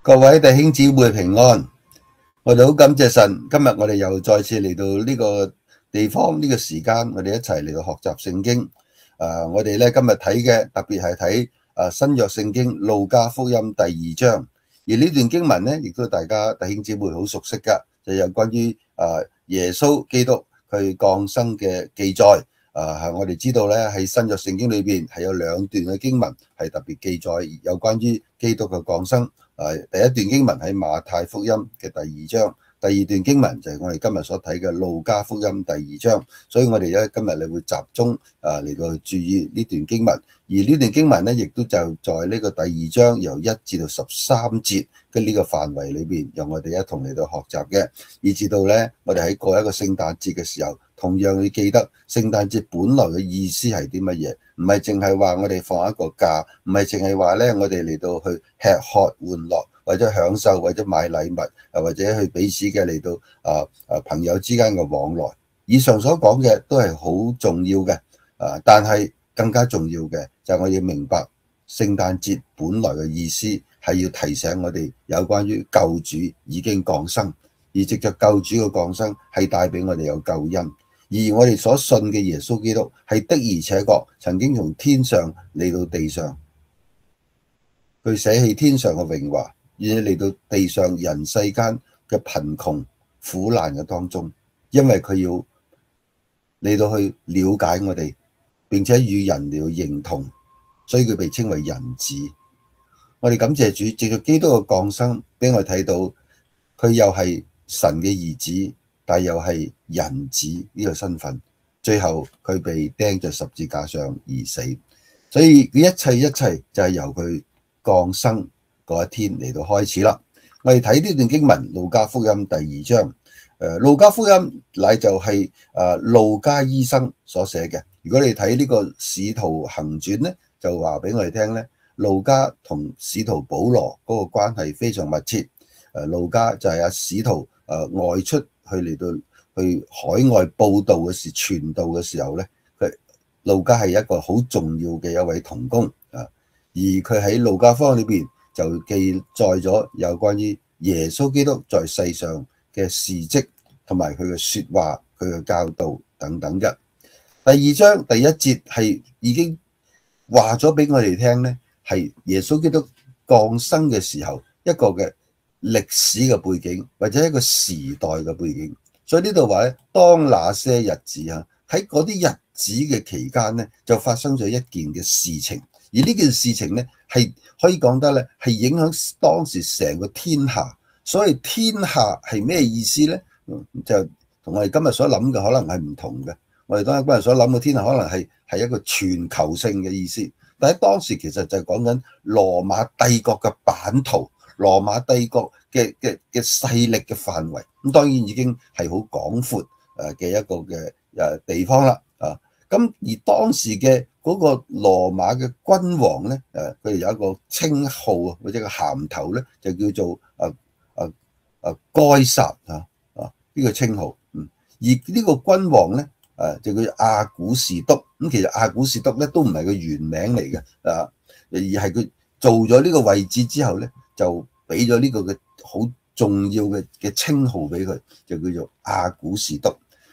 各位弟兄姊妹平安，我哋好感謝神，今日我哋又再次嚟到呢個地方呢個時間，我哋一齊嚟到學習聖經。我哋咧今日睇嘅特別係睇新約聖經路加福音第2章，而呢段經文咧亦都大家弟兄姊妹好熟悉噶，就有關於耶穌基督佢降生嘅記載。我哋知道咧喺新約聖經裏邊係有兩段嘅經文係特別記載有關於基督嘅降生。第一段經文喺馬太福音嘅第2章，第二段經文就係我哋今日所睇嘅路加福音第2章，所以我哋咧今日你會集中嚟到注意呢段經文，而呢段經文咧亦都就在呢個第2章由1至到13節嘅呢個範圍裏邊，由我哋一同嚟到學習嘅，以至到咧我哋喺過一個聖誕節嘅時候，同樣要記得聖誕節本來嘅意思係啲乜嘢，唔係淨係話我哋放一個假，唔係淨係話咧我哋嚟到去吃喝玩樂，或者享受，或者買禮物，或者去彼此嘅嚟到朋友之間嘅往來。以上所講嘅都係好重要嘅，但係更加重要嘅就係我要明白聖誕節本來嘅意思係要提醒我哋有關於救主已經降生，而藉着救主嘅降生係帶俾我哋有救恩。而我哋所信嘅耶穌基督係的而且確曾經從天上嚟到地上，佢捨棄天上嘅榮華，而嚟到地上人世間嘅貧窮苦難嘅當中，因為佢要嚟到去了解我哋，並且與人嚟到認同，所以佢被稱為人子。我哋感謝主，藉着基督嘅降生，俾我哋睇到佢又係神嘅兒子，但又係人子呢個身份，最後佢被釘在十字架上而死，所以一切就係由佢降生嗰一天嚟到開始啦。我哋睇呢段經文，路加福音第2章，路加福音乃就係路加醫生所寫嘅。如果你睇呢個使徒行傳咧，就話俾我哋聽咧，路加同使徒保羅嗰個關係非常密切。路加就係使徒外出去嚟到去海外報道嘅時傳道嘅時候咧，路加係一個好重要嘅一位同工啊。而佢喺路加福音裏邊就記載咗有關於耶穌基督在世上嘅事蹟，同埋佢嘅說話、佢嘅教導等等嘅。第2章第1節係已經話咗俾我哋聽咧，係耶穌基督降生嘅時候一個嘅歷史嘅背景，或者一個時代嘅背景。所以呢度話咧，當那些日子啊，喺嗰啲日子嘅期間咧，就發生咗一件嘅事情。而呢件事情咧，係可以講得咧，係影響當時成個天下。所以天下係咩意思咧？就同我哋今日所諗嘅可能係唔同嘅。我哋今日所諗嘅天下可能係一個全球性嘅意思，但喺當時其實就係講緊羅馬帝國嘅版圖。羅馬帝國嘅勢力嘅範圍，咁當然已經係好廣闊嘅一個嘅地方啦。咁而當時嘅嗰個羅馬嘅君王咧，佢哋有一個稱號或者個銜頭咧，就叫做該撒呢個稱號。而呢個君王咧，就叫亞古士督。咁其實亞古士督咧都唔係個原名嚟嘅，而係佢做咗呢個位置之後咧，就俾咗呢個嘅好重要嘅稱號俾佢，就叫做亞古士督。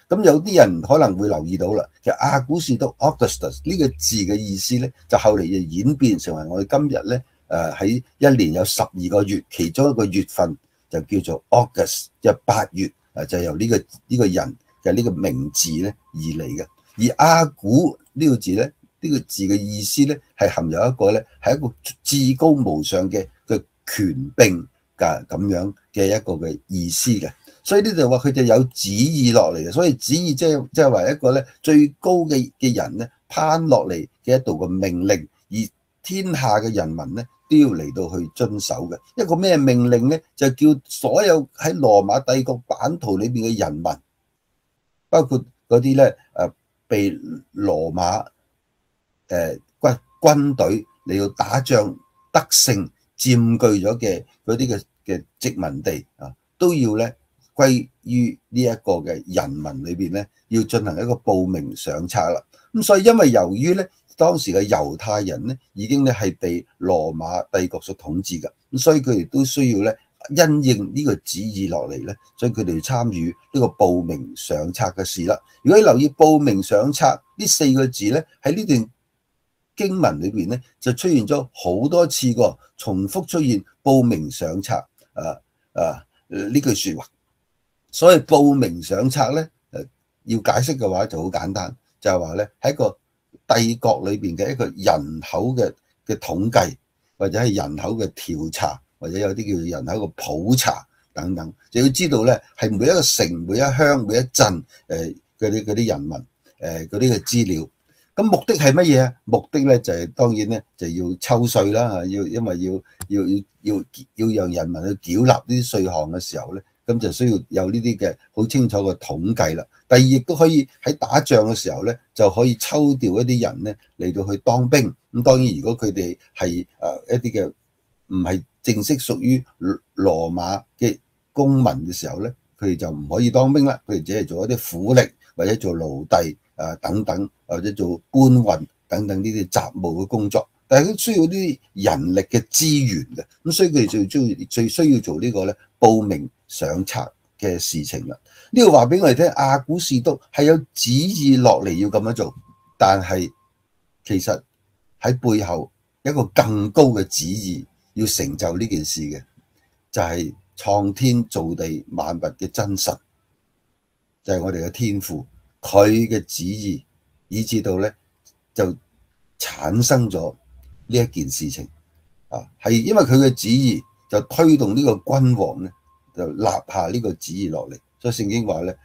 咁有啲人可能會留意到啦，其實亞古士督 Augustus 呢個字嘅意思咧，就後嚟就演變成為我哋今日咧喺一年有12個月，其中一個月份就叫做 August，就8月就由呢個人嘅呢個名字咧而嚟嘅。而亞古呢個字咧，呢個字嘅意思咧係含有一個咧係一個至高無上嘅權柄㗎咁樣嘅一個嘅意思嘅。所以呢度話佢就有旨意落嚟嘅，所以旨意即係話一個咧最高嘅人咧攀落嚟嘅一道嘅命令，而天下嘅人民咧都要嚟到去遵守嘅一個咩命令咧？就叫所有喺羅馬帝國版圖裏邊嘅人民，包括嗰啲咧被羅馬軍隊嚟到打仗得勝佔據咗嘅嗰啲嘅殖民地啊，都要咧歸於呢一個嘅人民裏邊咧，要進行一個報名上冊啦。咁所以因為由於咧當時嘅猶太人咧已經咧係被羅馬帝國所統治㗎，咁所以佢哋都需要咧因應呢個旨意落嚟咧，所以佢哋參與呢個報名上冊嘅事啦。如果你留意報名上冊呢4個字咧，喺呢段經文裏邊咧就出現咗好多次喎，重複出現報名上冊呢句説話。所以報名上冊咧要解釋嘅話就好簡單，就係話咧喺一個帝國裏邊嘅一個人口嘅統計，或者係人口嘅調查，或者有啲叫做人口嘅普查等等，就要知道咧係每一個城、每一鄉、每一鎮嗰啲人民嗰啲嘅資料。咁目的係乜嘢啊？目的咧就係當然咧就要抽稅啦，因為要讓人民去繳納呢啲稅項嘅時候咧，咁就需要有呢啲嘅好清楚嘅統計啦。第二亦都可以喺打仗嘅時候咧，就可以抽調一啲人咧嚟到去當兵。咁當然如果佢哋係一啲嘅唔係正式屬於羅馬嘅公民嘅時候咧，佢哋就唔可以當兵啦，佢哋只係做一啲苦力或者做奴隸等等，或者做搬運等等呢啲雜務嘅工作，但係佢需要啲人力嘅資源嘅，咁所以佢哋最需要做呢個咧報名上冊嘅事情啦。呢個話俾我哋聽，亞古士督係有旨意落嚟要咁樣做，但係其實喺背後一個更高嘅旨意要成就呢件事嘅，就係創天造地萬物嘅真神，就係我哋嘅天父。佢嘅旨意，以至到咧就產生咗呢一件事情係因為佢嘅旨意就推動呢個君王咧就立下呢個旨意落嚟，所以聖經話咧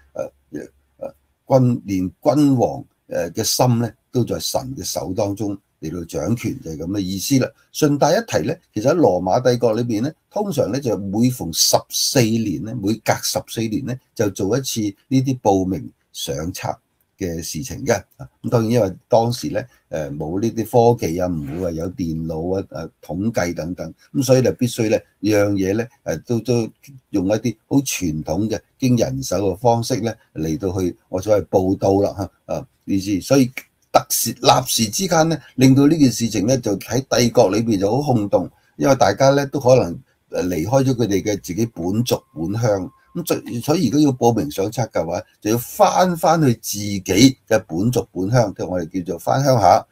連君王嘅心咧都在神嘅手當中嚟到掌權，就係咁嘅意思啦。順帶一提咧，其實喺羅馬帝國裏邊咧，通常咧就每逢14年咧，每隔14年咧就做一次呢啲報名上冊嘅事情嘅。咁當然因為當時咧冇呢啲科技啊，唔會話有電腦啊、統計等等，咁所以就必須咧樣嘢咧都用一啲好傳統嘅經人手嘅方式咧嚟到去我所謂報道啦意思。所以立時之間咧，令到呢件事情咧就喺帝國裏邊就好轟動，因為大家咧都可能離開咗佢哋嘅自己本族本鄉。咁所以如果要報名上冊嘅話，就要翻去自己嘅本族本鄉，即係我哋叫做翻鄉下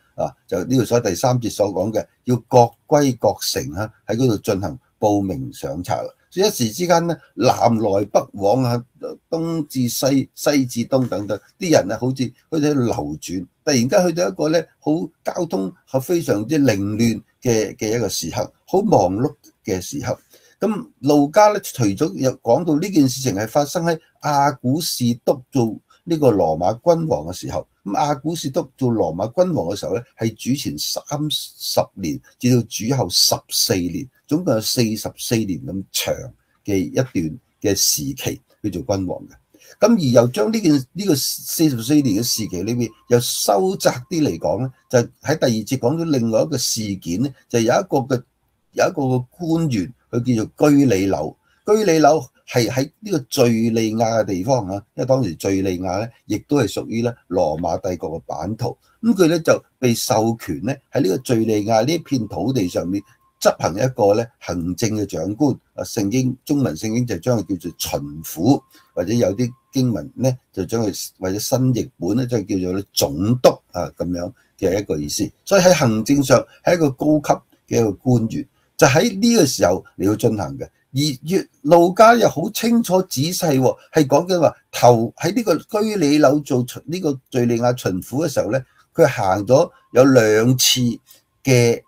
就呢度所第3節所講嘅，要各歸各城喺嗰度進行報名上冊啦。所以一時之間咧，南來北往東至西，西至東等等，啲人好似喺度流轉，突然間去到一個咧好交通係非常之凌亂嘅一個時刻，好忙碌嘅時刻。咁路加咧，除咗又講到呢件事情係發生喺亞古士督做呢個羅馬君王嘅時候，咁亞古士督做羅馬君王嘅時候咧，係主前30年至到主後14年，總共有44年咁長嘅一段嘅時期去做君王嘅。咁而又將呢個44年嘅時期裏面又收窄啲嚟講咧，就喺第2節講咗另外一個事件咧，就有一個嘅官員。佢叫做居里樓，居里樓係喺呢個敍利亞嘅地方因為當時敍利亞咧，亦都係屬於咧羅馬帝國嘅版圖。咁佢咧就被授權咧喺呢個敍利亞呢一片土地上面執行一個咧行政嘅長官。中文聖經就將佢叫做巡撫，或者有啲經文咧就將佢或者新譯本咧就叫做咧總督咁樣嘅一個意思。所以喺行政上係一個高級嘅一個官員。就喺呢個時候嚟到進行嘅，而路加又好清楚仔細係講緊話喺呢個居里樓做呢個敍利亞巡撫嘅時候咧，佢行咗有2次嘅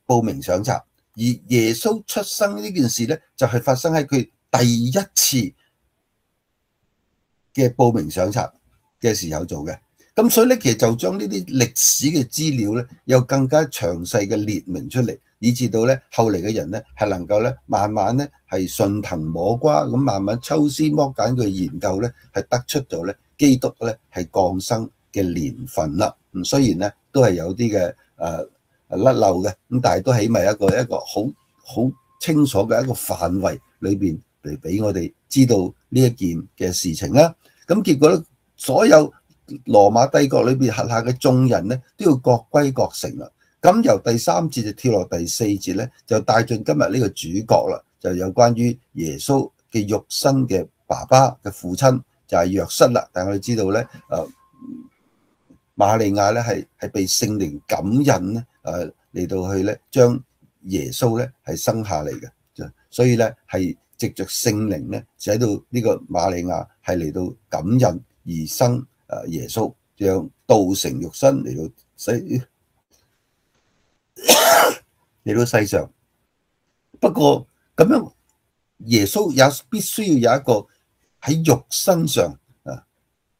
報名上冊，而耶穌出生呢件事咧就係發生喺佢第一次嘅報名上冊嘅時候做嘅。咁所以咧，其實就將呢啲歷史嘅資料咧，又更加詳細嘅列明出嚟，以至到咧後嚟嘅人咧係能夠咧慢慢咧係順藤摸瓜咁慢慢抽絲剝繭嘅研究咧，係得出咗咧基督咧係降生嘅年份啦。咁雖然咧都係有啲嘅甩漏嘅，咁但係都起碼一個好清楚嘅一個範圍裏邊嚟俾我哋知道呢一件嘅事情啦。咁結果咧，所有羅馬帝國裏邊轄下嘅眾人咧，都要各歸各城啦。咁由第3節就跳落第4節咧，就帶進今日呢個主角啦，就有關於耶穌嘅肉身嘅爸爸嘅父親就係約瑟啦。但係我哋知道咧，瑪利亞咧係被聖靈感孕咧，嚟到去咧將耶穌咧係生下嚟嘅，所以咧係藉着聖靈咧，使到呢個瑪利亞係嚟到感孕而生耶穌，讓道成肉身嚟到世上。不過咁樣，耶穌也必須要有一個喺肉身上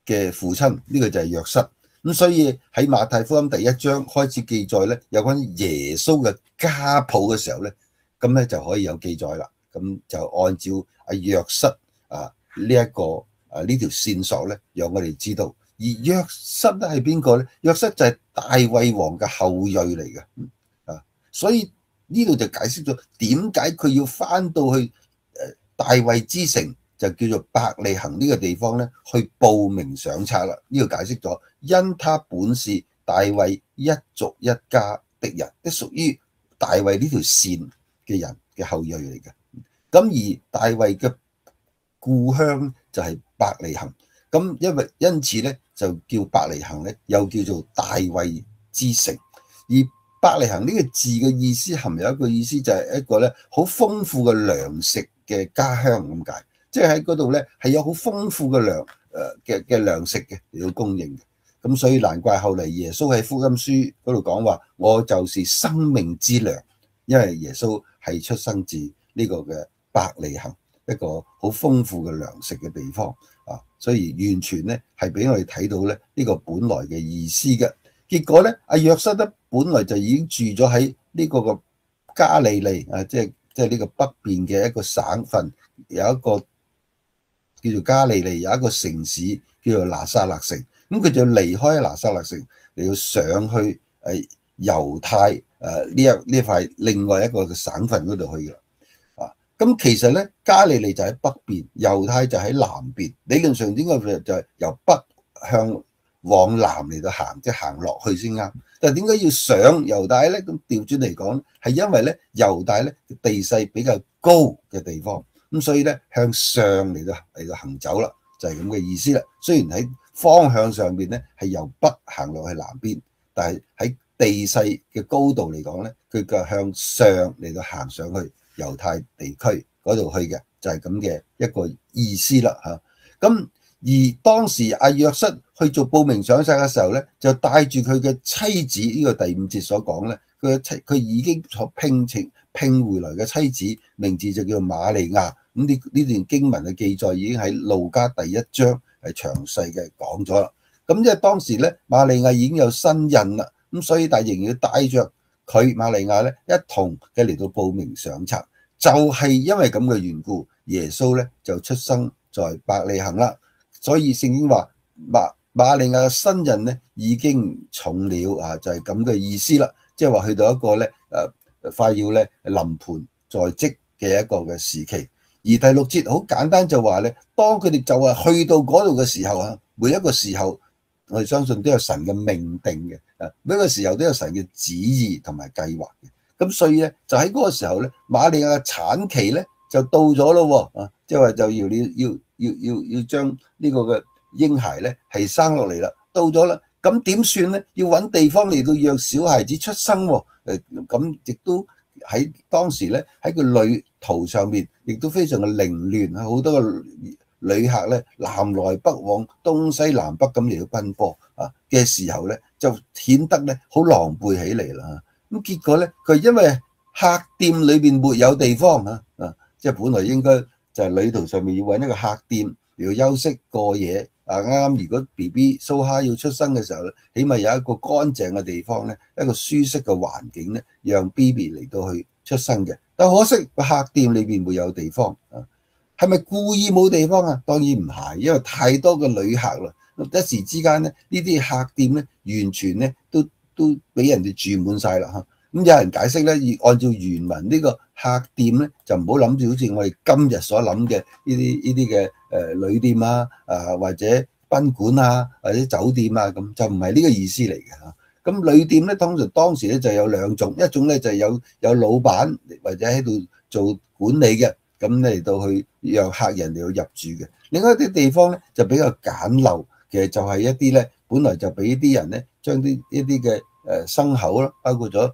嘅父親，呢個就係約瑟。咁所以喺馬太福音第1章開始記載咧，有關耶穌嘅家譜嘅時候咧，咁咧就可以有記載啦。咁就按照約瑟呢一個呢條線索咧，讓我哋知道。而約瑟咧係邊個咧？約瑟就係大衛王嘅後裔嚟嘅。所以呢度就解釋咗點解佢要翻到去大衛之城，就叫做伯利恆呢個地方咧，去報名上冊啦。呢個解釋咗，因他本是大衛一族一家的人，即屬於大衛呢條線嘅人嘅後裔嚟嘅。咁而大衛嘅故鄉就係伯利恆，咁因此咧就叫伯利恆咧，又叫做大衛之城。而伯利恆呢個字嘅意思含有一個意思，就係一個咧好豐富嘅糧食嘅家鄉咁解，即係喺嗰度咧係有好豐富嘅糧食嘅嚟到供應嘅。咁所以難怪後嚟耶穌喺福音書嗰度講話，我就是生命之糧，因為耶穌係出生自呢個嘅伯利恆，一個好豐富嘅糧食嘅地方啊，所以完全咧係俾我哋睇到咧呢個本來嘅意思嘅。結果咧，約瑟咧本來就已經住咗喺呢個嘅加利利啊，即係呢個北邊嘅一個省份，有一個叫做加利利，有一個城市叫做拿撒勒城。咁佢就離開拿撒勒城嚟到上去猶太呢塊另外一個嘅省份嗰度去嘅啊。咁其實咧，加利利就喺北邊，猶太就喺南邊。理論上應該就係由北向往南嚟到行，即係行落去先啱。但係點解要上猶大咧？咁調轉嚟講，係因為咧猶大咧地勢比較高嘅地方，咁所以咧向上嚟到行走啦，就係咁嘅意思啦。雖然喺方向上邊咧係由北行落去南邊，但係喺地勢嘅高度嚟講咧，佢就向上嚟到行上去猶太地區嗰度去嘅，就係咁嘅一個意思啦嚇。咁而當時約瑟去做報名上冊嘅時候咧，就帶住佢嘅妻子，呢個第5節所講咧，佢已經所聘回來嘅妻子，名字就叫瑪利亞。咁呢段經文嘅記載已經喺路加第1章係詳細嘅講咗啦。咁因為當時咧瑪利亞已經有身孕啦，咁所以但仍然要帶着佢瑪利亞咧一同嘅嚟到報名上冊，就係因為咁嘅緣故，耶穌咧就出生在伯利恆啦。所以聖經話瑪利亞嘅身孕咧已經重了啊，就係咁嘅意思啦。即係話去到一個咧快要咧臨盆在即嘅一個嘅時期。而第6節好簡單就話咧，當佢哋就係去到嗰度嘅時候啊，每一個時候我哋相信都有神嘅命定嘅啊，每一個時候都有神嘅旨意同埋計劃嘅。咁所以咧就喺嗰個時候咧，瑪利亞嘅產期咧就到咗咯喎啊，即係話就要將呢個嘅嬰孩咧係生落嚟啦，到咗啦，咁點算咧？要揾地方嚟到讓小孩子出生喎。咁亦都喺當時咧喺個旅途上面，亦都非常嘅凌亂啊！好多嘅旅客咧南來北往、東西南北咁嚟到奔波啊嘅時候咧，就顯得咧好狼狽起嚟啦。咁結果咧，佢因為客店裏邊沒有地方啊，即係本來應該就係旅途上面要揾一個客店嚟到休息過夜啊。啱啱如果 BB 蘇蝦要出生嘅時候咧，起碼有一個乾淨嘅地方咧，一個舒適嘅環境咧，讓 BB 嚟到去出生嘅。但可惜個客店裏邊沒有地方啊，係咪故意冇地方啊？當然唔係，因為太多嘅旅客啦，一時之間咧呢啲客店咧完全咧都俾人哋住滿晒啦嚇。咁有人解釋咧，要按照原文呢個客店咧，就唔好諗住好似我哋今日所諗嘅呢啲嘅旅店啊，或者賓館啊，或者酒店啊咁，就唔係呢個意思嚟嘅嚇。咁旅店咧，通常當時咧就有兩種，一種咧就有老闆或者喺度做管理嘅，咁嚟到去讓客人嚟到入住嘅。另外一啲地方咧就比較簡陋，其實就係一啲咧本來就俾啲人咧將一啲嘅牲口啦，包括咗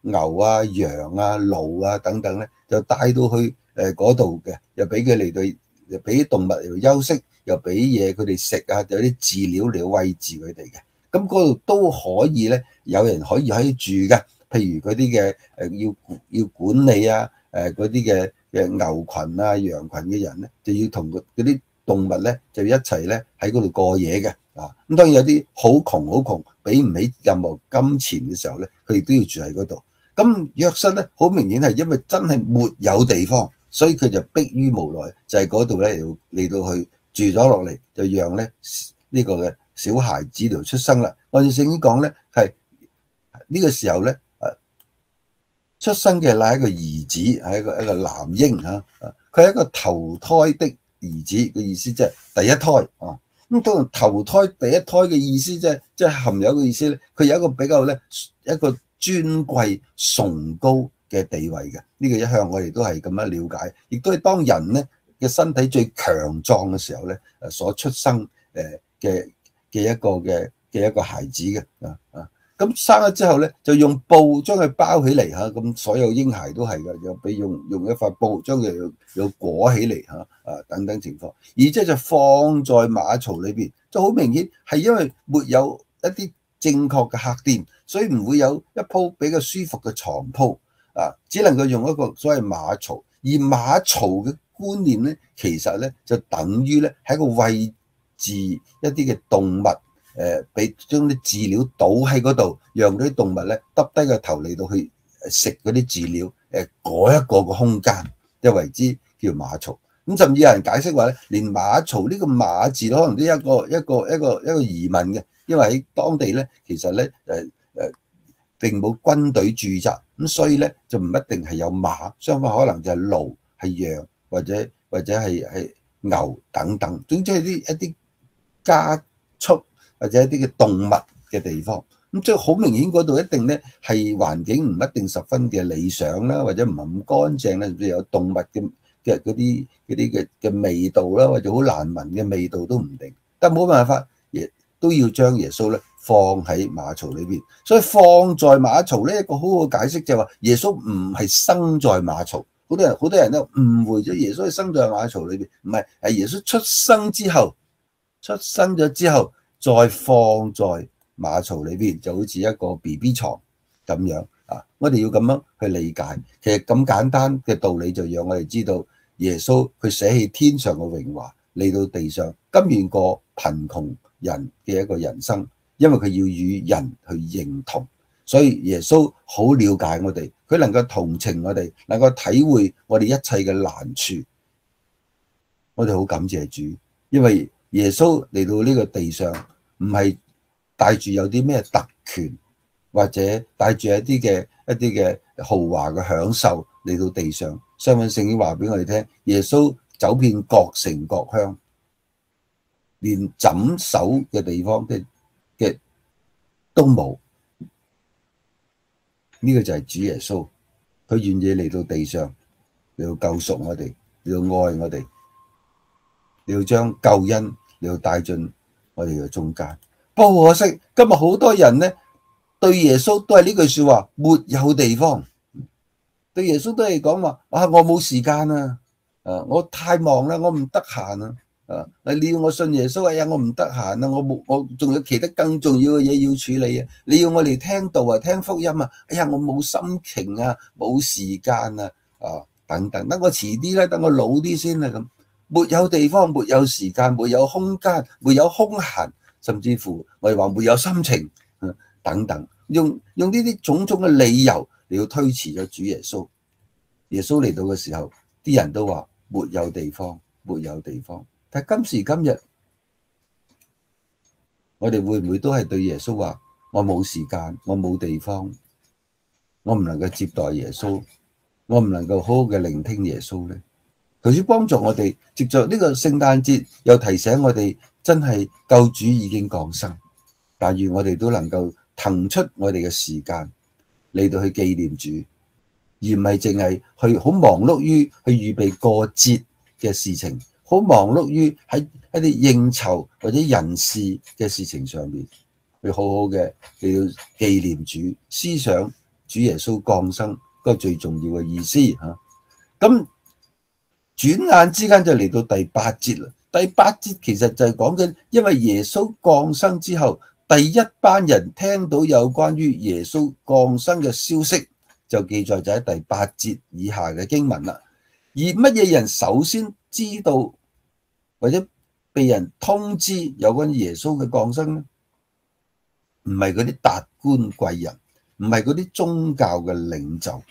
牛啊、羊啊、驢啊等等咧，就帶到去嗰度嘅，又俾佢嚟到，又俾啲動物嚟到休息，又俾嘢佢哋食啊，有啲飼料嚟到餵飼佢哋嘅。咁嗰度都可以咧，有人可以喺度住嘅。譬如嗰啲嘅要管理啊，嗰啲嘅牛群啊、羊群嘅人咧，就要同嗰啲動物咧就一齊咧喺嗰度過夜嘅。咁當然有啲好窮，俾唔起任何金錢嘅時候咧，佢哋都要住喺嗰度。咁約瑟咧，好明顯係因為真係沒有地方，所以佢就迫於無奈，就係嗰度咧嚟到去住咗落嚟，就讓咧呢個嘅小孩子度出生啦。按照聖經講咧，係呢個時候咧，出生嘅乃係一個兒子，係一個男嬰嚇，佢係一個投胎的兒子嘅意思，即係第一胎啊。咁當然投胎第一胎嘅意思，即係含有嘅意思咧，佢有一個比較咧一個尊貴崇高嘅地位嘅。呢個一向我哋都係咁樣了解，亦都係當人咧嘅身體最強壯嘅時候咧，所出生嘅一個孩子嘅。咁生咗之後咧，就用布將佢包起嚟嚇，咁所有嬰孩都係嘅，又俾用一塊布將佢又裹起嚟嚇，等等情況，而即係就放在馬槽裏邊，就好明顯係因為沒有一啲正確嘅客店，所以唔會有一鋪比較舒服嘅床鋪只能夠用一個所謂馬槽，而馬槽嘅觀念咧，其實咧就等於咧係一個餵飼一啲嘅動物。俾將啲飼料倒喺嗰度，讓嗰啲動物咧耷低個頭嚟到去食嗰啲飼料，嗰一個空間，即係為之叫馬槽。咁甚至有人解釋話咧，連馬槽呢個馬字可能都一個疑問嘅，因為喺當地咧其實咧並冇軍隊駐紮，咁所以咧就唔一定係有馬，相反可能就係驢、係羊或者係牛等等，總之係一啲家畜或者一啲嘅動物嘅地方，咁即係好明顯嗰度一定咧係環境唔一定十分嘅理想啦，或者唔係咁乾淨啦，甚至有動物嘅嗰啲嘅味道啦，或者好難聞嘅味道都唔定。但冇辦法，亦都要將耶穌咧放喺馬槽裏邊。所以放在馬槽呢一個好好嘅解釋就係話耶穌唔係生在馬槽。好多人都誤會咗耶穌係生在馬槽裏邊，唔係，係耶穌出生咗之後。再放在馬槽裏邊，就好似一個 BB 床咁樣我哋要咁樣去理解。其實咁簡單嘅道理，就讓我哋知道耶穌佢捨棄天上嘅榮華嚟到地上，甘願過貧窮人嘅一個人生，因為佢要與人去認同。所以耶穌好了解我哋，佢能夠同情我哋，能夠體會我哋一切嘅難處。我哋好感謝主，因為耶穌嚟到呢個地上，唔係帶住有啲咩特權，或者帶住一啲嘅豪華嘅享受嚟到地上。相反，聖經話俾我哋聽，耶穌走遍各城各鄉，連枕首嘅地方嘅都冇。呢個就係主耶穌，佢願意嚟到地上，嚟到救贖我哋，嚟到愛我哋，嚟到將救恩嚟到帶進我哋嘅中間。不過可惜，今日好多人咧對耶穌都係呢句說話，沒有地方。對耶穌都係講話我冇時間啊，我太忙啦，我唔得閒啊，你要我信耶穌，我唔得閒啊，我仲有其他更重要嘅嘢要處理啊，你要我嚟聽道啊，聽福音啊，我冇心情啊，冇時間啊，等等，等我遲啲啦，等我老啲先啦咁。沒有地方，沒有時間，沒有空間，沒有空閒，甚至乎我哋話沒有心情等等，用呢啲種種嘅理由嚟到推遲咗主耶穌。耶穌嚟到嘅時候，啲人都話沒有地方，沒有地方。但係今時今日，我哋會唔會都係對耶穌話我冇時間，我冇地方？我唔能夠接待耶穌，我唔能夠好好嘅聆聽耶穌呢？求主幫助我哋，藉着呢個聖誕節，又提醒我哋真係救主已經降生，但願我哋都能夠騰出我哋嘅時間嚟到去紀念主，而唔係淨係去好忙碌於去預備過節嘅事情，好忙碌於喺一啲應酬或者人事嘅事情上面，去好好嘅嚟到紀念主，思想主耶穌降生嗰個最重要嘅意思嚇。咁轉眼之間就嚟到第八節啦。第八節其實就係講緊，因為耶穌降生之後，第一班人聽到有關於耶穌降生嘅消息，就記載就喺第八節以下嘅經文啦。而乜嘢人首先知道或者被人通知有關耶穌嘅降生呢？唔係嗰啲達官貴人，唔係嗰啲宗教嘅領袖，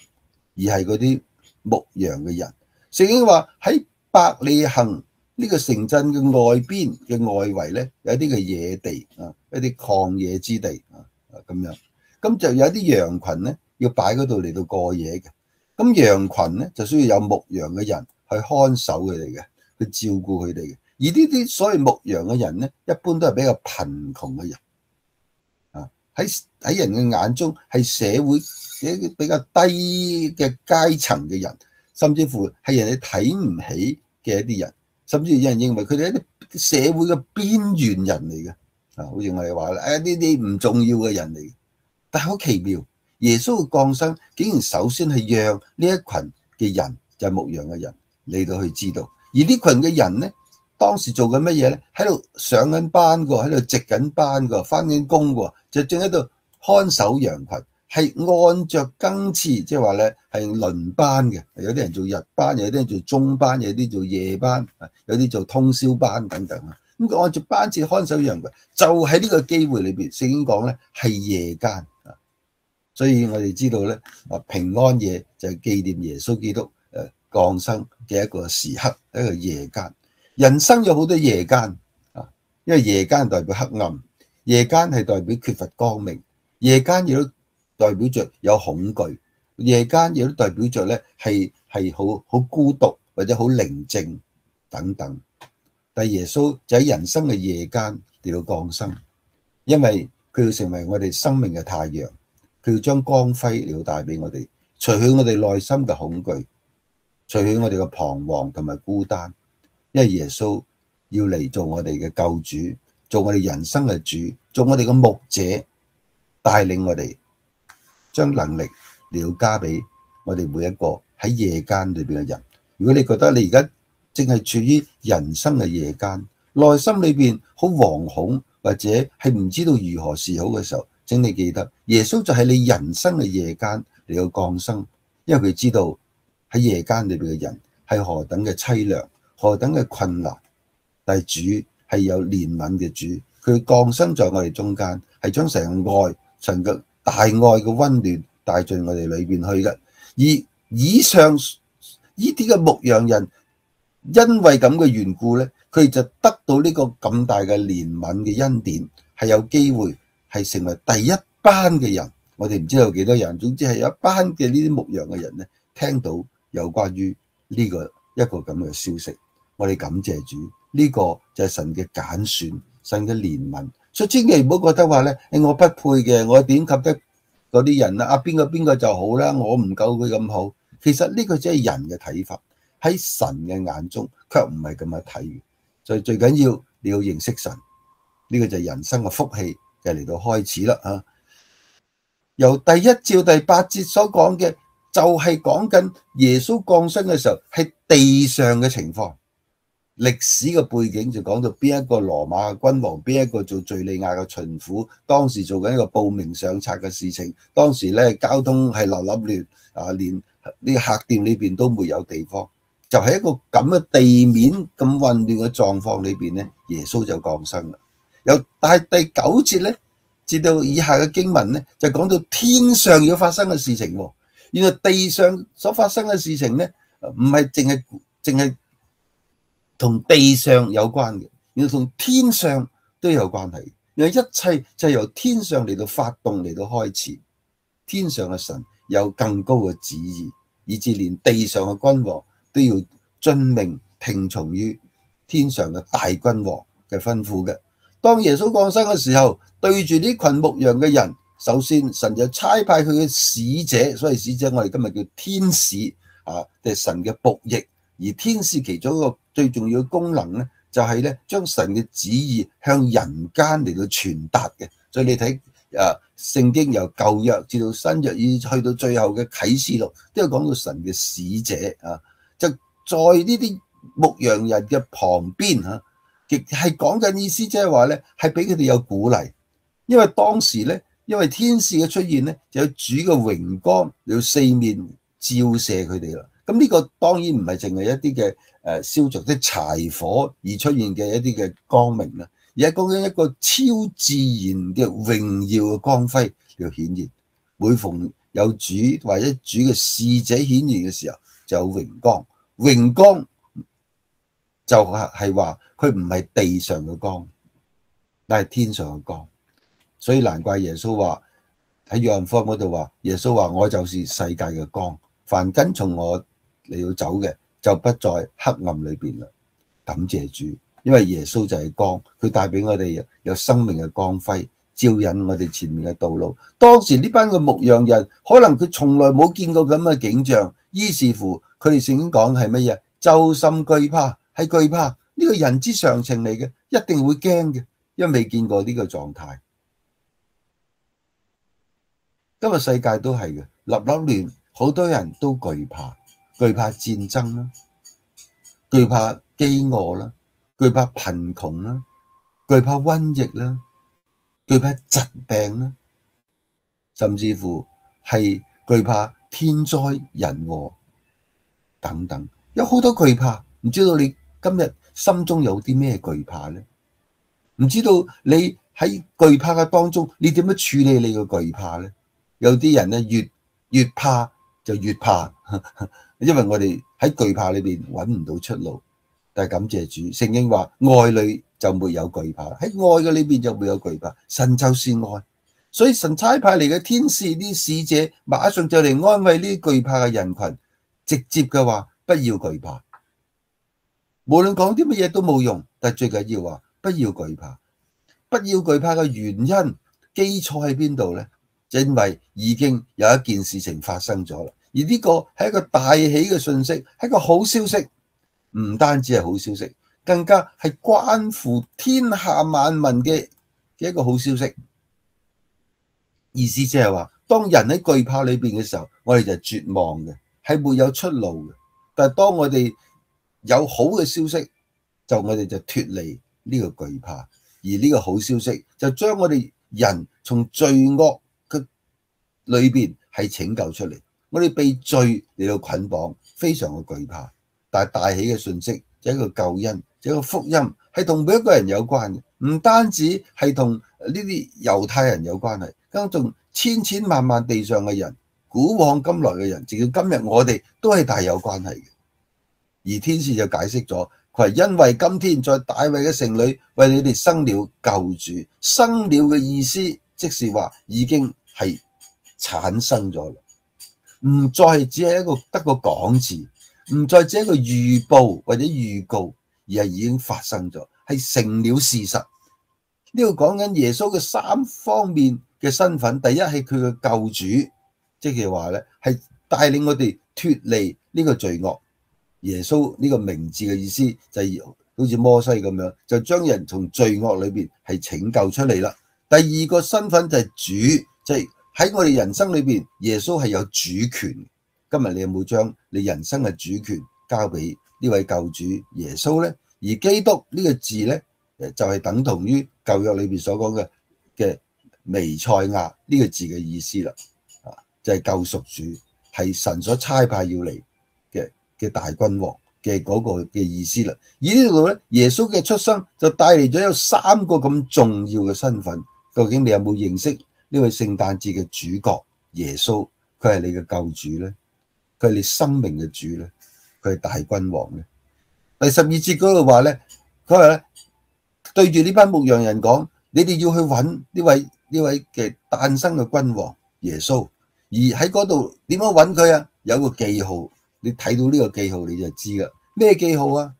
而係嗰啲牧羊嘅人。聖經話喺伯利恆呢個城鎮嘅外邊嘅外圍咧，有啲嘅野地啊，一啲曠野之地啊咁樣，咁就有啲羊群咧要擺嗰度嚟到過夜嘅。咁羊群咧就需要有牧羊嘅人去看守佢哋嘅，去照顧佢哋嘅。而呢啲所謂牧羊嘅人咧，一般都係比較貧窮嘅人啊，喺人嘅眼中係社會比較低嘅階層嘅人。甚至乎係人哋睇唔起嘅一啲人，甚至有人認為佢哋係一啲社會嘅邊緣人嚟嘅，啊，好似我哋話咧，呢啲唔重要嘅人嚟。但係好奇妙，耶穌嘅降生竟然首先係讓呢一群嘅人，就係牧羊嘅人嚟到去知道。而呢群嘅人咧，當時做緊乜嘢咧？喺度上緊班㗎，喺度值緊班㗎，返緊工㗎，就正喺度看守羊群。係按着更次，即係話咧係輪班嘅，有啲人做日班，有啲人做中班，有啲做夜班，有啲做通宵班等等啊。咁按照班次看守羊群，就喺呢個機會裏邊，聖經講咧係夜間啊。所以我哋知道咧啊，平安夜就係紀念耶穌基督降生嘅一個時刻，一個夜間。人生有好多夜間啊，因為夜間代表黑暗，夜間係代表缺乏光明，夜間亦都代表着有恐懼，夜間亦都代表着咧係好孤獨或者好寧靜等等。但耶穌就喺人生嘅夜間嚟到降生，因為佢要成為我哋生命嘅太陽，佢要將光輝嚟到帶俾我哋，除去我哋內心嘅恐懼，除去我哋嘅彷徨同埋孤單。因為耶穌要嚟做我哋嘅救主，做我哋人生嘅主，做我哋嘅牧者，帶領我哋。將能力嚟到加俾我哋每一個喺夜間裏邊嘅人。如果你覺得你而家正係處於人生嘅夜間，內心裏邊好惶恐或者係唔知道如何是好嘅時候，請你記得耶穌就係你人生嘅夜間嚟到降生，因為佢知道喺夜間裏邊嘅人係何等嘅凄涼，何等嘅困難，但係主係有憐憫嘅主，佢降生在我哋中間，係將成個愛神嘅大愛嘅溫暖帶進我哋裏邊去嘅。而以上呢啲嘅牧羊人，因為咁嘅緣故咧，佢哋就得到呢個咁大嘅憐憫嘅恩典，係有機會係成為第一班嘅人。我哋唔知道有幾多人，總之係有一班嘅呢啲牧羊嘅人咧，聽到有關於呢個一個咁嘅消息。我哋感謝主，呢個就係神嘅揀選，神嘅憐憫。所以千祈唔好覺得話咧，我不配嘅，我點及得嗰啲人啊？邊個就好啦，我唔夠佢咁好。其實呢個只係人嘅睇法，喺神嘅眼中卻唔係咁樣睇。所以最緊要你要認識神，呢個就係人生嘅福氣，就嚟到開始啦嚇。由第1至第8節所講嘅，就係講緊耶穌降生嘅時候係地上嘅情況。歷史嘅背景就講到邊一個羅馬嘅君王，邊一個做敘利亞嘅巡撫，當時做緊一個報名上冊嘅事情。當時咧交通係流亂啊，連呢個客店裏邊都沒有地方，就係一個咁嘅地面咁混亂嘅狀況裏邊咧，耶穌就降生啦。但係第9節咧，至到以下嘅經文咧，就講到天上要發生嘅事情。原來地上所發生嘅事情咧，唔係淨係同地上有關嘅，要同天上都有關係。因為一切就係由天上嚟到發動嚟到開始，天上嘅神有更高嘅旨意，以至連地上嘅君王都要遵命聽從於天上嘅大君王嘅吩咐嘅。當耶穌降生嘅時候，對住呢群牧羊嘅人，首先神就差派佢嘅使者，所謂使者我哋今日叫天使啊，係神嘅僕役。而天使其中一個最重要嘅功能咧，就係咧將神嘅旨意向人間嚟到傳達嘅。所以你睇聖經由舊約至到新約，以去到最後嘅啟示錄，都有講到神嘅使者啊，就在呢啲牧羊人嘅旁邊嚇，亦係講緊意思，即係話咧係俾佢哋有鼓勵，因為當時咧，因為天使嘅出現咧，就有主嘅榮光要四面照射佢哋啦。咁呢個當然唔係淨係一啲嘅燒着啲柴火而出現嘅一啲嘅光明啦，而係講緊一個超自然嘅榮耀嘅光輝要顯現。每逢有主或者主嘅使者顯現嘅時候，就有榮光。榮光就係話佢唔係地上嘅光，但係天上嘅光。所以難怪耶穌話喺約翰福音嗰度話，耶穌話我就是世界嘅光，凡跟從我嚟到走嘅，就不在黑暗裏邊啦。感謝主，因為耶穌就係光，佢帶俾我哋有生命嘅光輝，照引我哋前面嘅道路。當時呢班嘅牧羊人，可能佢從來冇見過咁嘅景象，於是乎佢哋聖經講係乜嘢？就心懼怕，係懼怕，呢個人之常情嚟嘅，一定會驚嘅，因為未見過呢個狀態。今日世界都係嘅，立立亂，好多人都懼怕。懼怕戰爭啦，懼怕飢餓啦，懼怕貧窮啦，懼怕瘟疫啦，懼怕疾病啦，甚至乎係懼怕天災人禍等等，有好多懼怕。唔知道你今日心中有啲咩懼怕呢？唔知道你喺懼怕嘅當中，你點樣處理你嘅懼怕呢？有啲人咧越怕就越怕。因為我哋喺懼怕裏邊揾唔到出路，但係感謝主，聖經話愛裏就沒有懼怕，喺愛嘅裏邊就沒有懼怕。神就是愛，所以神差派嚟嘅天使啲使者，馬上就嚟安慰呢啲懼怕嘅人群，直接嘅話不要懼怕，無論講啲乜嘢都冇用，但係最緊要話不要懼怕。不要懼怕嘅原因基礎喺邊度呢？因為已經有一件事情發生咗啦。而呢個係一個大喜嘅訊息，係一個好消息，唔單止係好消息，更加係關乎天下萬民嘅一個好消息。意思即係話，當人喺懼怕裏邊嘅時候，我哋就絕望嘅，係沒有出路嘅。但係當我哋有好嘅消息，我哋就脫離呢個懼怕，而呢個好消息就將我哋人從罪惡嘅裏邊係拯救出嚟。我哋被罪嚟到捆綁，非常嘅懼怕。但係大喜嘅訊息就係一個救恩，就係一個福音，係同每一個人有關嘅，唔單止係同呢啲猶太人有關係，更同千千萬萬地上嘅人，古往今來嘅人，直到今日我哋都係大有關係嘅。而天使就解釋咗，佢係因為今天在大衛嘅城裏為你哋生了救主。生了嘅意思，即是話已經係產生咗啦。唔再只係一個得個講字，唔再只係一個預報或者預告，而係已經發生咗，係成了事實。呢個講緊耶穌嘅三方面嘅身份。第一係佢嘅救主，即係話咧係帶領我哋脫離呢個罪惡。耶穌呢個名字嘅意思就係好似摩西咁樣，就將人從罪惡裏邊係拯救出嚟啦。第二個身份就係主，就係喺我哋人生裏邊，耶穌係有主權。今日你有冇將你人生嘅主權交俾呢位救主耶穌呢？而基督呢個字呢，就係等同於舊約裏邊所講嘅彌賽亞呢個字嘅意思啦。就係救贖主，係神所差派要嚟嘅大君王嘅嗰個嘅意思啦。而呢度咧，耶穌嘅出生就帶嚟咗有三個咁重要嘅身份。究竟你有冇認識呢位聖誕節嘅主角耶穌？佢係你嘅救主咧，佢係你生命嘅主咧，佢係大君王咧。第12節嗰度話咧，佢話咧對住呢班牧羊人講：你哋要去揾呢位嘅誕生嘅君王耶穌。而喺嗰度點樣揾佢啊？有個記號，你睇到呢個記號你就知㗎。咩記號啊？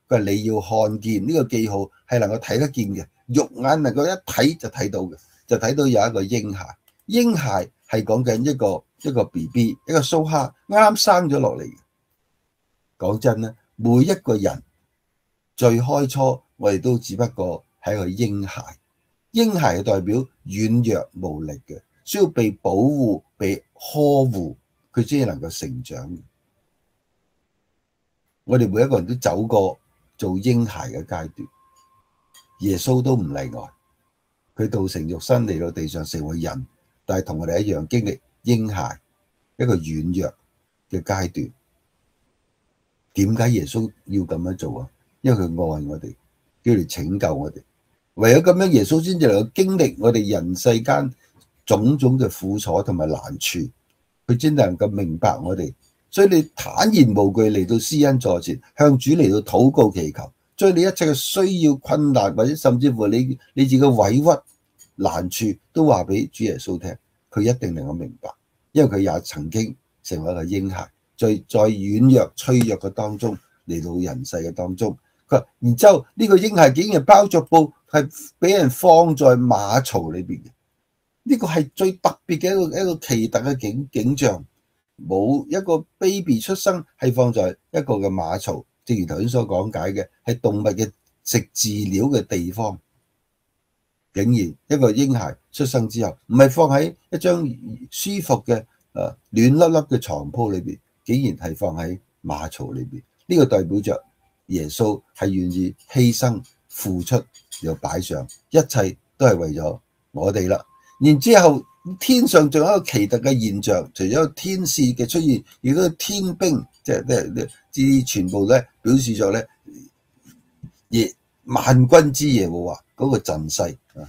佢話你要看見呢個記號係能夠睇得見嘅，肉眼能夠一睇就睇到嘅，就睇到有一個嬰孩。嬰孩係講緊一個 BB， 一個蘇蝦啱生咗落嚟嘅。講真咧，每一個人最開初我哋都只不過係一個嬰孩。嬰孩係代表軟弱無力嘅，需要被保護、被呵護，佢先至能夠成長。我哋每一個人都走過做嬰孩嘅階段，耶穌都唔例外。佢道成肉身嚟到地上成為人，但係同我哋一樣經歷嬰孩一個軟弱嘅階段。點解耶穌要咁樣做啊？因為佢愛我哋，叫嚟拯救我哋。唯有咁樣，耶穌先至能夠經歷我哋人世間種種嘅苦楚同埋難處，佢先能夠明白我哋。所以你坦然無懼嚟到施恩座前，向主嚟到禱告祈求，將你一切嘅需要、困難或者甚至乎你自己嘅委屈、難處都話俾主耶穌聽，佢一定能夠明白，因為佢也曾經成為一個嬰孩，在軟弱脆弱嘅當中嚟到人世嘅當中。佢話，然之後呢個嬰孩竟然包着布，係俾人放在馬槽裏邊嘅。呢個係最特別嘅一個奇特嘅景象。冇一個 baby 出生係放在一個嘅馬槽，正如頭先所講解嘅，係動物嘅食飼料嘅地方。竟然一個嬰孩出生之後，唔係放喺一張舒服嘅暖粒粒嘅床鋪裏邊，竟然係放喺馬槽裏邊。呢個代表着耶穌係願意犧牲付出又擺上，一切都係為咗我哋啦。然之後天上仲有一個奇特嘅現象，除咗天使嘅出現，亦都天兵，即全部咧表示咗咧萬軍之耶和華嗰個陣勢啊！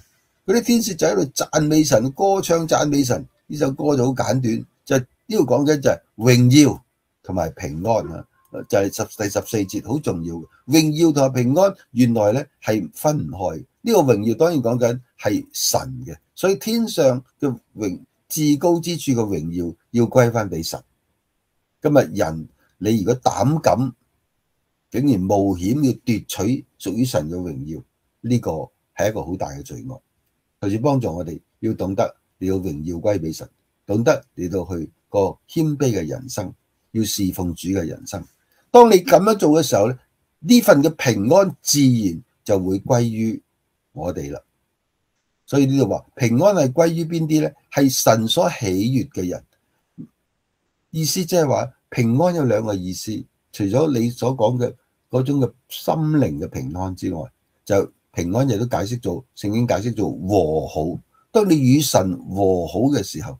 嗰啲天使就喺度讚美神，歌唱讚美神。呢首歌就好簡短，就呢度講緊就係榮耀同埋平安啊！就係第14節好重要嘅榮耀同埋平安，原來咧係分唔開。呢個榮耀當然講緊係神嘅，所以天上嘅至高之處嘅榮耀要歸翻俾神。今日人你如果膽敢竟然冒險要奪取屬於神嘅榮耀，呢個係一個好大嘅罪惡。求主幫助我哋要懂得你要榮耀歸俾神，懂得你到去個謙卑嘅人生，要侍奉主嘅人生。當你咁樣做嘅時候咧，呢份嘅平安自然就會歸於我哋啦。所以呢度話平安係歸於邊啲咧？係神所喜悅嘅人。意思即係話平安有兩個意思，除咗你所講嘅嗰種嘅心靈嘅平安之外，就平安亦都解釋做聖經解釋做和好。當你與神和好嘅時候，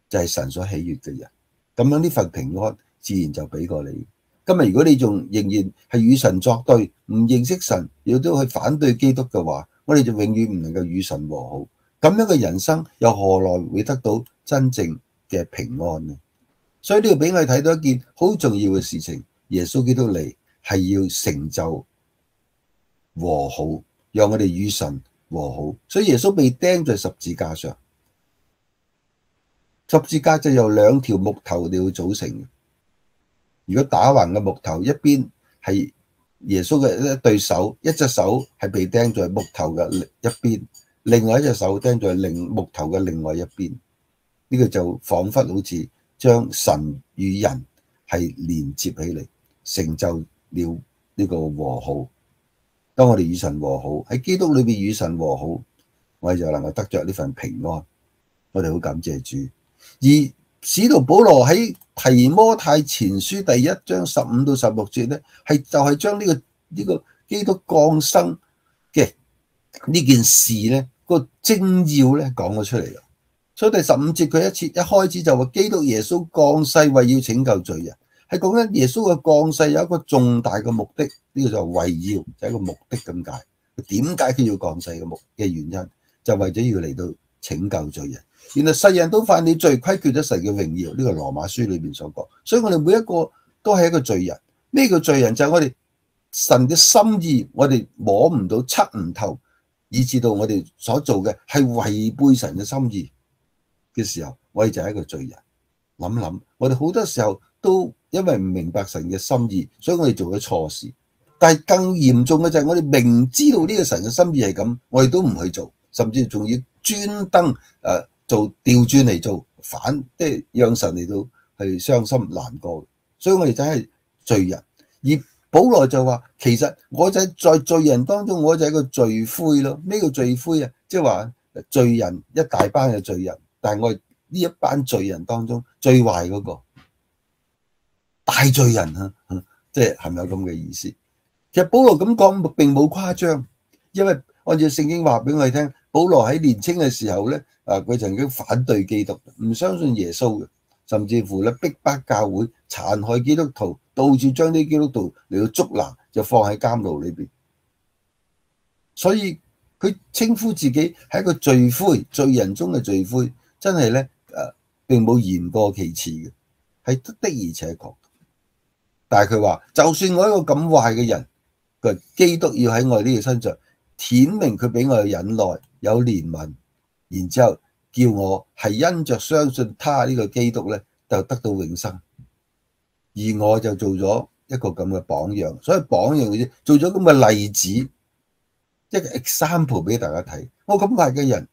就係神所喜悅嘅人。咁樣呢份平安自然就俾過你。今日如果你仲仍然係與神作對，唔認識神，亦都去反對基督嘅話，我哋就永遠唔能夠與神和好。咁樣嘅人生又何來會得到真正嘅平安呢？所以呢度俾我哋睇到一件好重要嘅事情，耶穌基督嚟係要成就和好，讓我哋與神和好。所以耶穌被釘在十字架上，十字架就由兩條木頭嚟組成嘅。如果打橫嘅木頭一邊係耶穌嘅一對手，一隻手係被釘在木頭嘅一邊，另外一隻手釘在木頭嘅另外一邊。呢個就彷彿好似將神與人係連接起嚟，成就了呢個和好。當我哋與神和好，喺基督裏邊與神和好，我哋就能夠得着呢份平安。我哋好感謝主。而使徒保羅喺提摩太前書第1章15到16節咧，就係將呢個基督降生嘅呢件事咧，個精要咧講咗出嚟啦。所以第15節佢一開始就話基督耶穌降世為要拯救罪人，係講緊耶穌嘅降世有一個重大嘅目的，呢個就係為要，就係一個目的咁解。點解佢要降世嘅原因，就為咗要嚟到拯救罪人。原來世人都犯了罪，虧缺咗神嘅榮耀，呢個羅馬書裏邊所講。所以我哋每一個都係一個罪人。呢個罪人就係我哋神嘅心意，我哋摸唔到、測唔透，以致到我哋所做嘅係違背神嘅心意嘅時候，我哋就係一個罪人。諗諗，我哋好多時候都因為唔明白神嘅心意，所以我哋做咗錯事。但係更嚴重嘅就係我哋明知道呢個神嘅心意係咁，我哋都唔去做，甚至仲要專登做調轉嚟做反，即係讓神嚟到係傷心難過。所以我哋就係罪人。而保羅就話，其實我就在罪人當中，我就係一個罪魁咯。咩叫罪魁啊？即係話罪人一大班嘅罪人，但係我哋呢一班罪人當中最壞嗰個大罪人啊，即係咪有咁嘅意思？其實保羅咁講並冇誇張，因為按照聖經話俾我哋聽，保羅喺年青嘅時候咧，佢曾經反對基督，唔相信耶穌嘅，甚至乎咧逼迫教會、殘害基督徒，到處將啲基督徒嚟到捉拿，就放喺監牢裏邊。所以佢稱呼自己係一個罪魁，罪人中嘅罪魁，真係咧並冇言過其詞嘅，係的而且確。但係佢話，就算我一個咁壞嘅人，佢基督要喺我哋呢個身上顯明佢俾我有忍耐、有憐憫，然之後叫我係因着相信他呢個基督咧，就得到永生。而我就做咗一個咁嘅榜樣，所以榜樣嘅啫，做咗咁嘅例子，一個 example 俾大家睇。我咁壞嘅人，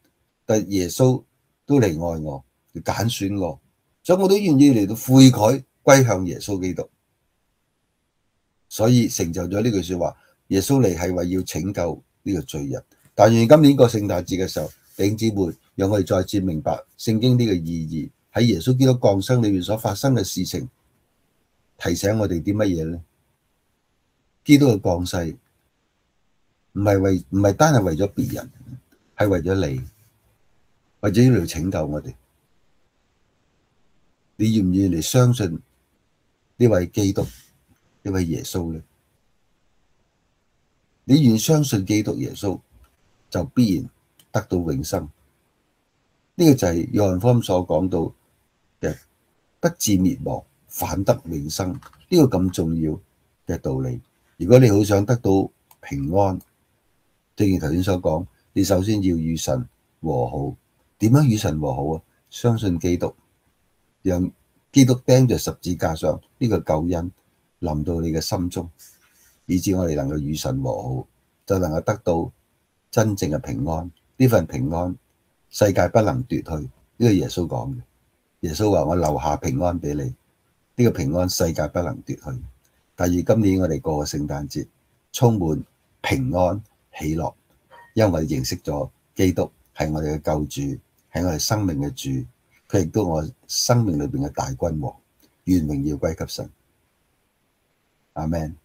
但係耶穌都嚟愛我，要揀選我，所以我都願意嚟到悔改，歸向耶穌基督。所以成就咗呢句說話，耶穌嚟係為要拯救呢個罪人。但願今年過聖誕節嘅時候，弟兄姊妹，讓我哋再次明白聖經呢個意義，喺耶穌基督降生裏面所發生嘅事情，提醒我哋啲乜嘢呢？基督嘅降世唔係單係為咗別人，係為咗你，或者要嚟拯救我哋。你願唔願意嚟相信呢位基督？呢位耶穌咧，你願相信基督耶穌，就必然得到永生。呢個就係約翰福音所講到嘅不至滅亡，反得永生。呢個咁重要嘅道理。如果你好想得到平安，正如頭先所講，你首先要與神和好。點樣與神和好啊？相信基督，讓基督釘在十字架上呢個救恩臨到你嘅心中，以致我哋能夠與神和好，就能夠得到真正嘅平安。呢份平安世界不能奪去，呢個耶穌講嘅。耶穌話：我留下平安俾你，呢個平安世界不能奪去。第二，今年我哋過個聖誕節，充滿平安喜樂，因為我哋認識咗基督係我哋嘅救主，係我哋生命嘅主，佢亦都係我生命裏邊嘅大君王。願榮耀歸給神。阿們。